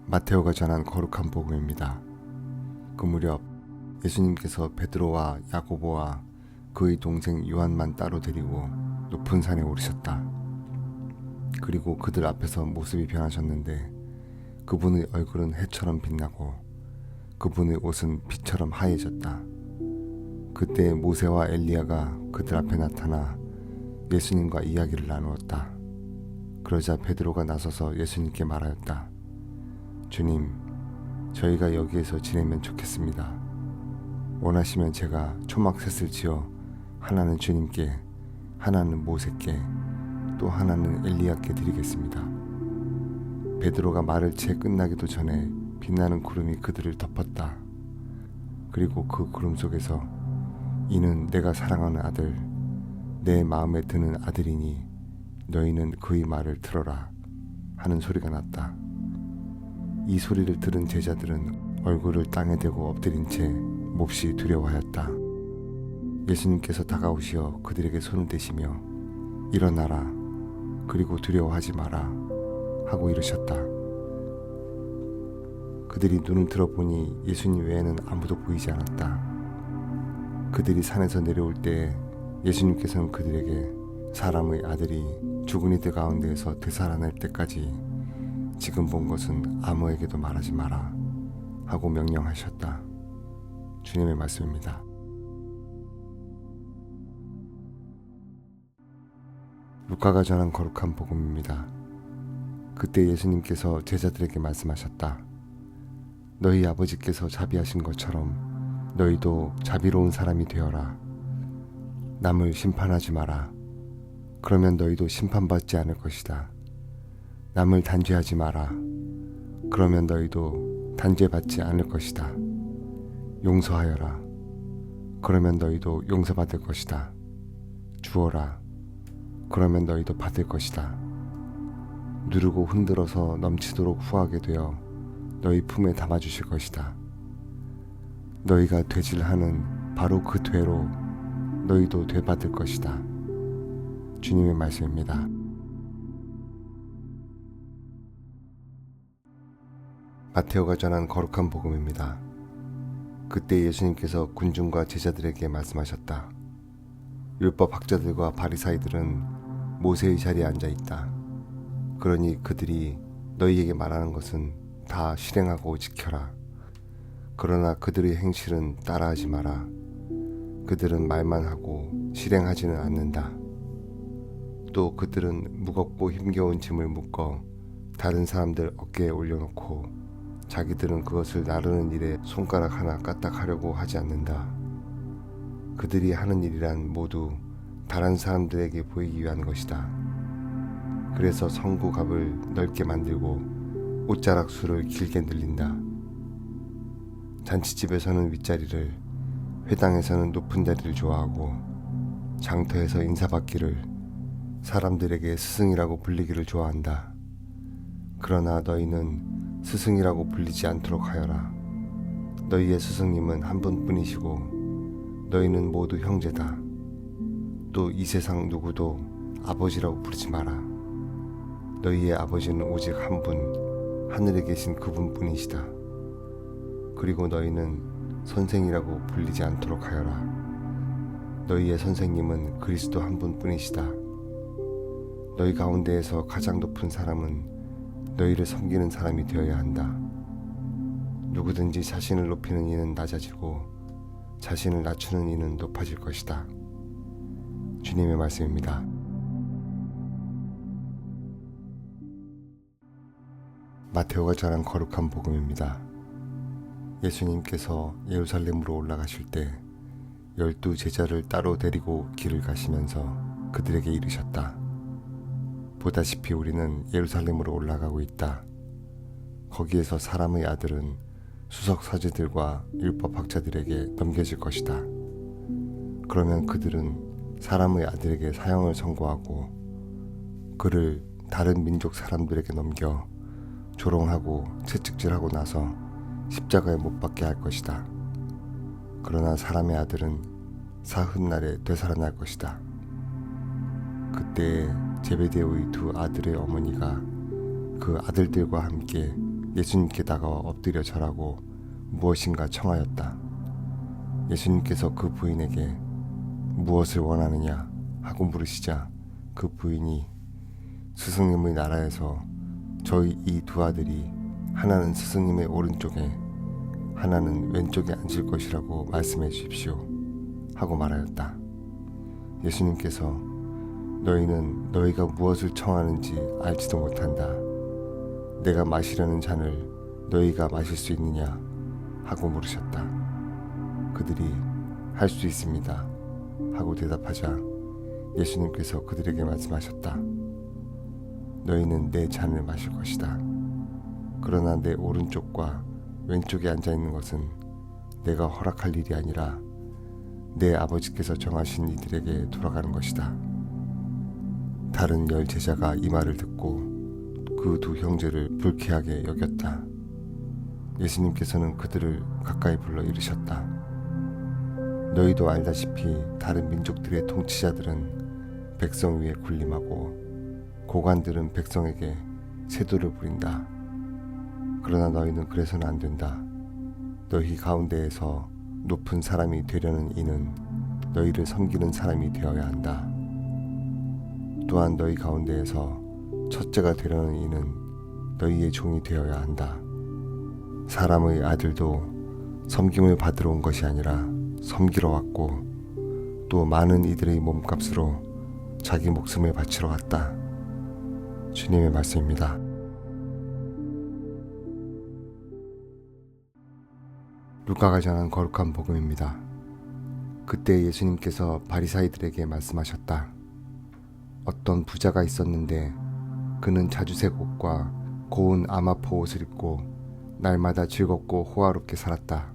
마테오가 전한 거룩한 복음입니다. 그 무렵 예수님께서 베드로와 야고보와 그의 동생 요한만 따로 데리고 높은 산에 오르셨다. 그리고 그들 앞에서 모습이 변하셨는데 그분의 얼굴은 해처럼 빛나고 그분의 옷은 빛처럼 하얘졌다. 그때 모세와 엘리야가 그들 앞에 나타나 예수님과 이야기를 나누었다. 그러자 베드로가 나서서 예수님께 말하였다. 주님, 저희가 여기에서 지내면 좋겠습니다. 원하시면 제가 초막셋을 지어 하나는 주님께, 하나는 모세께, 또 하나는 엘리야께 드리겠습니다. 베드로가 말을 채 끝나기도 전에 빛나는 구름이 그들을 덮었다. 그리고 그 구름 속에서 이는 내가 사랑하는 아들, 내 마음에 드는 아들이니 너희는 그의 말을 들어라 하는 소리가 났다. 이 소리를 들은 제자들은 얼굴을 땅에 대고 엎드린 채 몹시 두려워하였다. 예수님께서 다가오시어 그들에게 손을 대시며 일어나라, 그리고 두려워하지 마라 하고 이르셨다. 그들이 눈을 들어보니 예수님 외에는 아무도 보이지 않았다. 그들이 산에서 내려올 때에 예수님께서는 그들에게 사람의 아들이 죽은 이들 가운데에서 되살아날 때까지 지금 본 것은 아무에게도 말하지 마라 하고 명령하셨다. 주님의 말씀입니다. 루카가 전한 거룩한 복음입니다. 그때 예수님께서 제자들에게 말씀하셨다. 너희 아버지께서 자비하신 것처럼 너희도 자비로운 사람이 되어라. 남을 심판하지 마라. 그러면 너희도 심판받지 않을 것이다. 남을 단죄하지 마라. 그러면 너희도 단죄받지 않을 것이다. 용서하여라. 그러면 너희도 용서받을 것이다. 주어라. 그러면 너희도 받을 것이다. 누르고 흔들어서 넘치도록 후하게 되어 너희 품에 담아주실 것이다. 너희가 되질하는 바로 그 되로 너희도 되받을 것이다. 주님의 말씀입니다. 마테오가 전한 거룩한 복음입니다. 그때 예수님께서 군중과 제자들에게 말씀하셨다. 율법 학자들과 바리사이들은 모세의 자리에 앉아 있다. 그러니 그들이 너희에게 말하는 것은 다 실행하고 지켜라. 그러나 그들의 행실은 따라하지 마라. 그들은 말만 하고 실행하지는 않는다. 또 그들은 무겁고 힘겨운 짐을 묶어 다른 사람들 어깨에 올려놓고 자기들은 그것을 나르는 일에 손가락 하나 까딱하려고 하지 않는다. 그들이 하는 일이란 모두 다른 사람들에게 보이기 위한 것이다. 그래서 성구갑을 넓게 만들고 옷자락 수를 길게 늘린다. 잔치집에서는 윗자리를, 회당에서는 높은 자리를 좋아하고 장터에서 인사받기를, 사람들에게 스승이라고 불리기를 좋아한다. 그러나 너희는 스승이라고 불리지 않도록 하여라. 너희의 스승님은 한 분뿐이시고 너희는 모두 형제다. 또 이 세상 누구도 아버지라고 부르지 마라. 너희의 아버지는 오직 한 분, 하늘에 계신 그분뿐이시다. 그리고 너희는 선생이라고 불리지 않도록 하여라. 너희의 선생님은 그리스도 한 분뿐이시다. 너희 가운데에서 가장 높은 사람은 너희를 섬기는 사람이 되어야 한다. 누구든지 자신을 높이는 이는 낮아지고 자신을 낮추는 이는 높아질 것이다. 주님의 말씀입니다. 마테오가 전한 거룩한 복음입니다. 예수님께서 예루살렘으로 올라가실 때 12 제자를 따로 데리고 길을 가시면서 그들에게 이르셨다. 보다시피 우리는 예루살렘으로 올라가고 있다. 거기에서 사람의 아들은 수석사제들과 율법학자들에게 넘겨질 것이다. 그러면 그들은 사람의 아들에게 사형을 선고하고 그를 다른 민족 사람들에게 넘겨 조롱하고 채찍질하고 나서 십자가에 못 박게 할 것이다. 그러나 사람의 아들은 사흔날에 되살아날 것이다. 그때 제베데오의 두 아들의 어머니가 그 아들들과 함께 예수님께 다가와 엎드려 절하고 무엇인가 청하였다. 예수님께서 그 부인에게 무엇을 원하느냐 하고 물으시자 그 부인이 스승님의 나라에서 저희 이 두 아들이 하나는 스승님의 오른쪽에 하나는 왼쪽에 앉을 것이라고 말씀해 주십시오 하고 말하였다. 예수님께서 너희는 너희가 무엇을 청하는지 알지도 못한다. 내가 마시려는 잔을 너희가 마실 수 있느냐 하고 물으셨다. 그들이 할 수 있습니다 하고 대답하자 예수님께서 그들에게 말씀하셨다. 너희는 내 잔을 마실 것이다. 그러나 내 오른쪽과 왼쪽에 앉아 있는 것은 내가 허락할 일이 아니라 내 아버지께서 정하신 이들에게 돌아가는 것이다. 다른 10 제자가 이 말을 듣고 그 두 형제를 불쾌하게 여겼다. 예수님께서는 그들을 가까이 불러 이르셨다. 너희도 알다시피 다른 민족들의 통치자들은 백성 위에 군림하고 고관들은 백성에게 세도를 부린다. 그러나 너희는 그래서는 안 된다. 너희 가운데에서 높은 사람이 되려는 이는 너희를 섬기는 사람이 되어야 한다. 또한 너희 가운데에서 첫째가 되려는 이는 너희의 종이 되어야 한다. 사람의 아들도 섬김을 받으러 온 것이 아니라 섬기러 왔고 또 많은 이들의 몸값으로 자기 목숨을 바치러 왔다. 주님의 말씀입니다. 루카가 전한 거룩한 복음입니다. 그때 예수님께서 바리사이들에게 말씀하셨다. 어떤 부자가 있었는데 그는 자주색 옷과 고운 아마포 옷을 입고 날마다 즐겁고 호화롭게 살았다.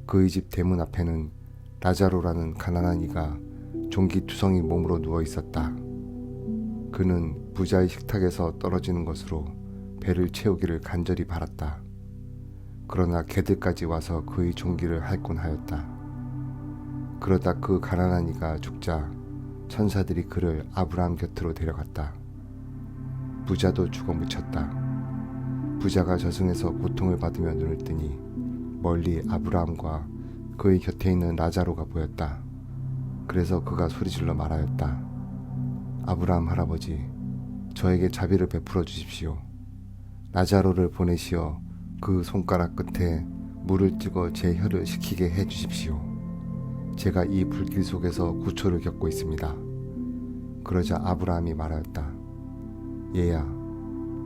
그의 집 대문 앞에는 라자로라는 가난한 이가 종기투성이 몸으로 누워 있었다. 그는 부자의 식탁에서 떨어지는 것으로 배를 채우기를 간절히 바랐다. 그러나 개들까지 와서 그의 종기를 핥곤 하였다. 그러다 그 가난한 이가 죽자 천사들이 그를 아브라함 곁으로 데려갔다. 부자도 죽어 묻혔다. 부자가 저승에서 고통을 받으며 눈을 뜨니 멀리 아브라함과 그의 곁에 있는 라자로가 보였다. 그래서 그가 소리질러 말하였다. 아브라함 할아버지, 저에게 자비를 베풀어 주십시오. 라자로를 보내시어 그 손가락 끝에 물을 찍어 제 혀를 식히게 해 주십시오. 제가 이 불길 속에서 구초를 겪고 있습니다. 그러자 아브라함이 말하였다. 얘야,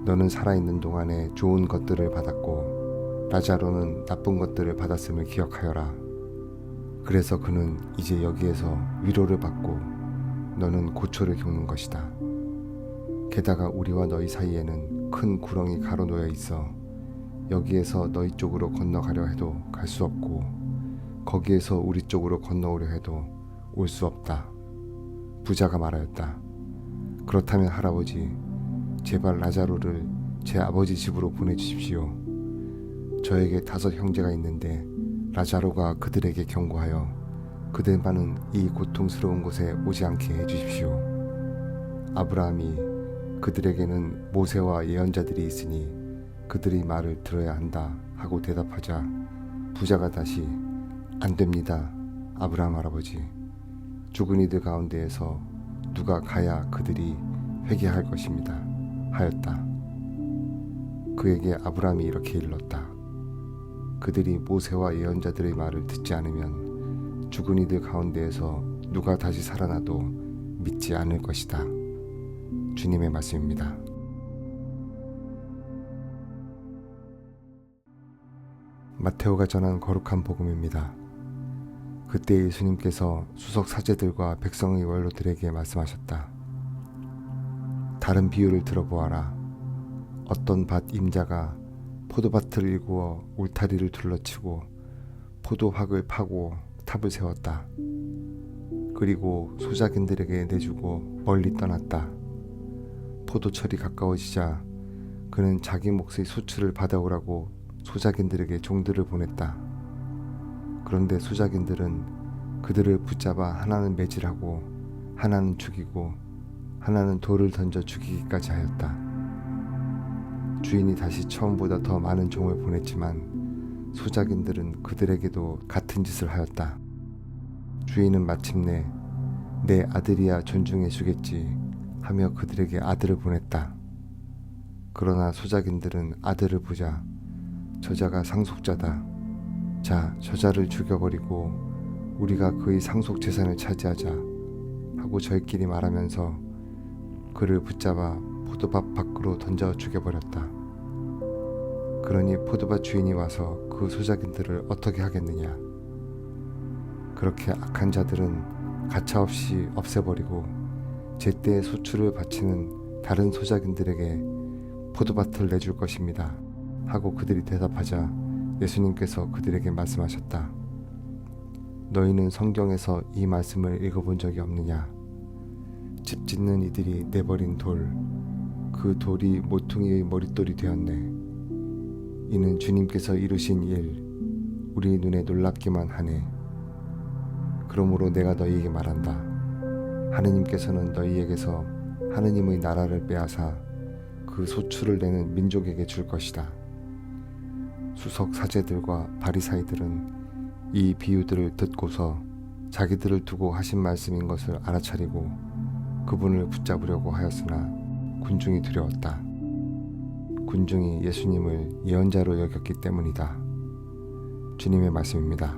너는 살아있는 동안에 좋은 것들을 받았고 라자로는 나쁜 것들을 받았음을 기억하여라. 그래서 그는 이제 여기에서 위로를 받고 너는 고초를 겪는 것이다. 게다가 우리와 너희 사이에는 큰 구렁이 가로놓여 있어 여기에서 너희 쪽으로 건너가려 해도 갈 수 없고 거기에서 우리 쪽으로 건너오려 해도 올 수 없다. 부자가 말하였다. 그렇다면 할아버지, 제발 라자로를 제 아버지 집으로 보내주십시오. 저에게 5 형제가 있는데 라자로가 그들에게 경고하여 그들만은 이 고통스러운 곳에 오지 않게 해주십시오. 아브라함이 그들에게는 모세와 예언자들이 있으니 그들의 말을 들어야 한다 하고 대답하자 부자가 다시 안 됩니다. 아브라함 할아버지, 죽은 이들 가운데에서 누가 가야 그들이 회개할 것입니다 하였다. 그에게 아브라함이 이렇게 일렀다. 그들이 모세와 예언자들의 말을 듣지 않으면 죽은 이들 가운데에서 누가 다시 살아나도 믿지 않을 것이다. 주님의 말씀입니다. 마테오가 전한 거룩한 복음입니다. 그때 예수님께서 수석 사제들과 백성의 원로들에게 말씀하셨다. 다른 비유를 들어보아라. 어떤 밭 임자가 포도밭을 일구어 울타리를 둘러치고 포도확을 파고 탑을 세웠다. 그리고 소작인들에게 내주고 멀리 떠났다. 포도철이 가까워지자 그는 자기 몫의 수출을 받아오라고 소작인들에게 종들을 보냈다. 그런데 소작인들은 그들을 붙잡아 하나는 매질하고 하나는 죽이고 하나는 돌을 던져 죽이기까지 하였다. 주인이 다시 처음보다 더 많은 종을 보냈지만 소작인들은 그들에게도 같은 짓을 하였다. 주인은 마침내 내 아들이야 존중해 주겠지 하며 그들에게 아들을 보냈다. 그러나 소작인들은 아들을 보자 저자가 상속자다. 자, 저자를 죽여버리고 우리가 그의 상속 재산을 차지하자 하고 저희끼리 말하면서 그를 붙잡아 포도밭 밖으로 던져 죽여버렸다. 그러니 포도밭 주인이 와서 그 소작인들을 어떻게 하겠느냐. 그렇게 악한 자들은 가차없이 없애버리고 제때에 소출을 바치는 다른 소작인들에게 포도밭을 내줄 것입니다 하고 그들이 대답하자 예수님께서 그들에게 말씀하셨다. 너희는 성경에서 이 말씀을 읽어본 적이 없느냐. 집 짓는 이들이 내버린 돌, 그 돌이 모퉁이의 머릿돌이 되었네. 이는 주님께서 이루신 일, 우리 눈에 놀랍기만 하네. 그러므로 내가 너희에게 말한다. 하느님께서는 너희에게서 하느님의 나라를 빼앗아 그 소출을 내는 민족에게 줄 것이다. 수석 사제들과 바리사이들은 이 비유들을 듣고서 자기들을 두고 하신 말씀인 것을 알아차리고 그분을 붙잡으려고 하였으나 군중이 두려웠다. 군중이 예수님을 예언자로 여겼기 때문이다. 주님의 말씀입니다.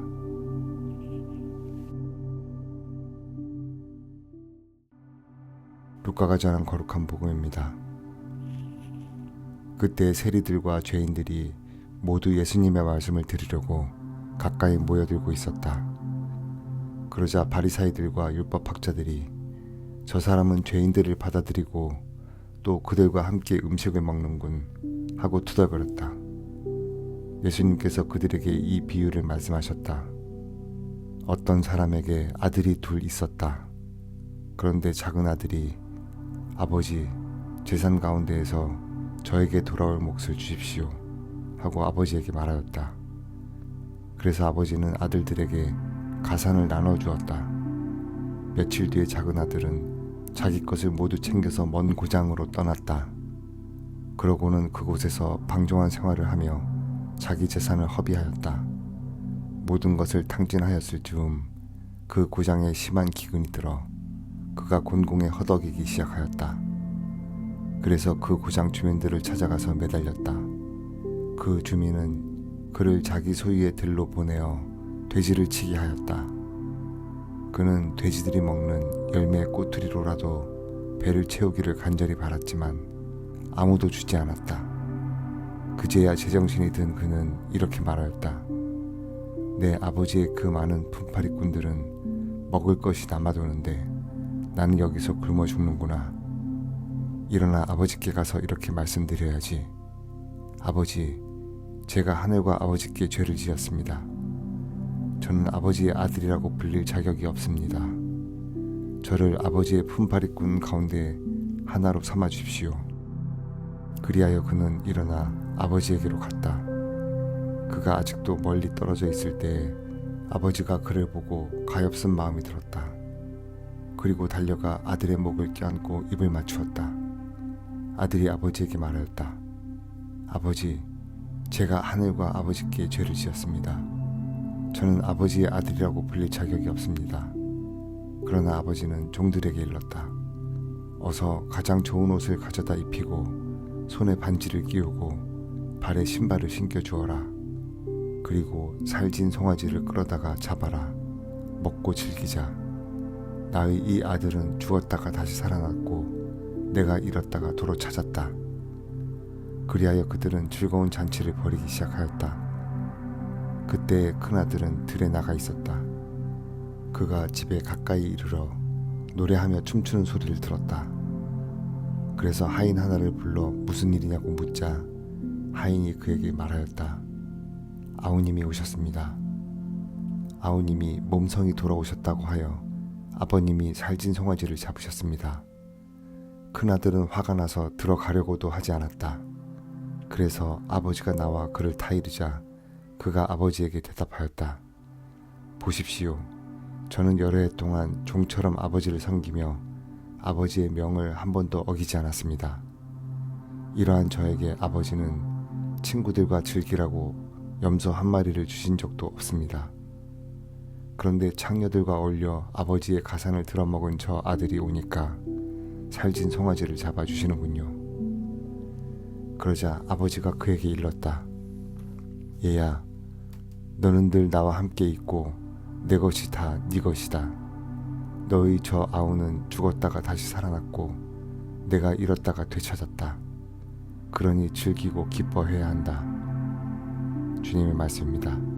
루카가 전한 거룩한 복음입니다. 그때 세리들과 죄인들이 모두 예수님의 말씀을 들으려고 가까이 모여들고 있었다. 그러자 바리사이들과 율법학자들이 저 사람은 죄인들을 받아들이고 또 그들과 함께 음식을 먹는군 하고 투덜거렸다. 예수님께서 그들에게 이 비유를 말씀하셨다. 어떤 사람에게 아들이 둘 있었다. 그런데 작은 아들이 아버지, 재산 가운데에서 저에게 돌아올 몫을 주십시오 하고 아버지에게 말하였다. 그래서 아버지는 아들들에게 가산을 나눠 주었다. 며칠 뒤에 작은 아들은 자기 것을 모두 챙겨서 먼 고장으로 떠났다. 그러고는 그곳에서 방종한 생활을 하며 자기 재산을 허비하였다. 모든 것을 탕진하였을 즈음 그 고장에 심한 기근이 들어 그가 곤궁에 허덕이기 시작하였다. 그래서 그 고장 주민들을 찾아가서 매달렸다. 그 주민은 그를 자기 소유의 들로 보내어 돼지를 치게 하였다. 그는 돼지들이 먹는 열매의 꼬투리로라도 배를 채우기를 간절히 바랐지만 아무도 주지 않았다. 그제야 제정신이 든 그는 이렇게 말하였다. 내 아버지의 그 많은 품팔이꾼들은 먹을 것이 남아도는데 나는 여기서 굶어 죽는구나. 일어나 아버지께 가서 이렇게 말씀드려야지. 아버지, 제가 하늘과 아버지께 죄를 지었습니다. 저는 아버지의 아들이라고 불릴 자격이 없습니다. 저를 아버지의 품팔이꾼 가운데 하나로 삼아 주십시오. 그리하여 그는 일어나 아버지에게로 갔다. 그가 아직도 멀리 떨어져 있을 때에 아버지가 그를 보고 가엾은 마음이 들었다. 그리고 달려가 아들의 목을 껴안고 입을 맞추었다. 아들이 아버지에게 말하였다. 아버지, 제가 하늘과 아버지께 죄를 지었습니다. 저는 아버지의 아들이라고 불릴 자격이 없습니다. 그러나 아버지는 종들에게 일렀다. 어서 가장 좋은 옷을 가져다 입히고 손에 반지를 끼우고 발에 신발을 신겨 주어라. 그리고 살진 송아지를 끌어다가 잡아라. 먹고 즐기자. 나의 이 아들은 죽었다가 다시 살아났고 내가 잃었다가 도로 찾았다. 그리하여 그들은 즐거운 잔치를 벌이기 시작하였다. 그때 큰아들은 들에 나가 있었다. 그가 집에 가까이 이르러 노래하며 춤추는 소리를 들었다. 그래서 하인 하나를 불러 무슨 일이냐고 묻자 하인이 그에게 말하였다. 아우님이 오셨습니다. 아우님이 몸성이 돌아오셨다고 하여 아버님이 살진 송아지를 잡으셨습니다. 큰아들은 화가 나서 들어가려고도 하지 않았다. 그래서 아버지가 나와 그를 타이르자 그가 아버지에게 대답하였다. 보십시오. 저는 여러 해 동안 종처럼 아버지를 섬기며 아버지의 명을 한 번도 어기지 않았습니다. 이러한 저에게 아버지는 친구들과 즐기라고 염소 한 마리를 주신 적도 없습니다. 그런데 창녀들과 어울려 아버지의 가산을 들어먹은 저 아들이 오니까 살진 송아지를 잡아주시는군요. 그러자 아버지가 그에게 일렀다. 얘야, 너는 늘 나와 함께 있고 내 것이 다 네 것이다. 너의 저 아우는 죽었다가 다시 살아났고 내가 잃었다가 되찾았다. 그러니 즐기고 기뻐해야 한다. 주님의 말씀입니다.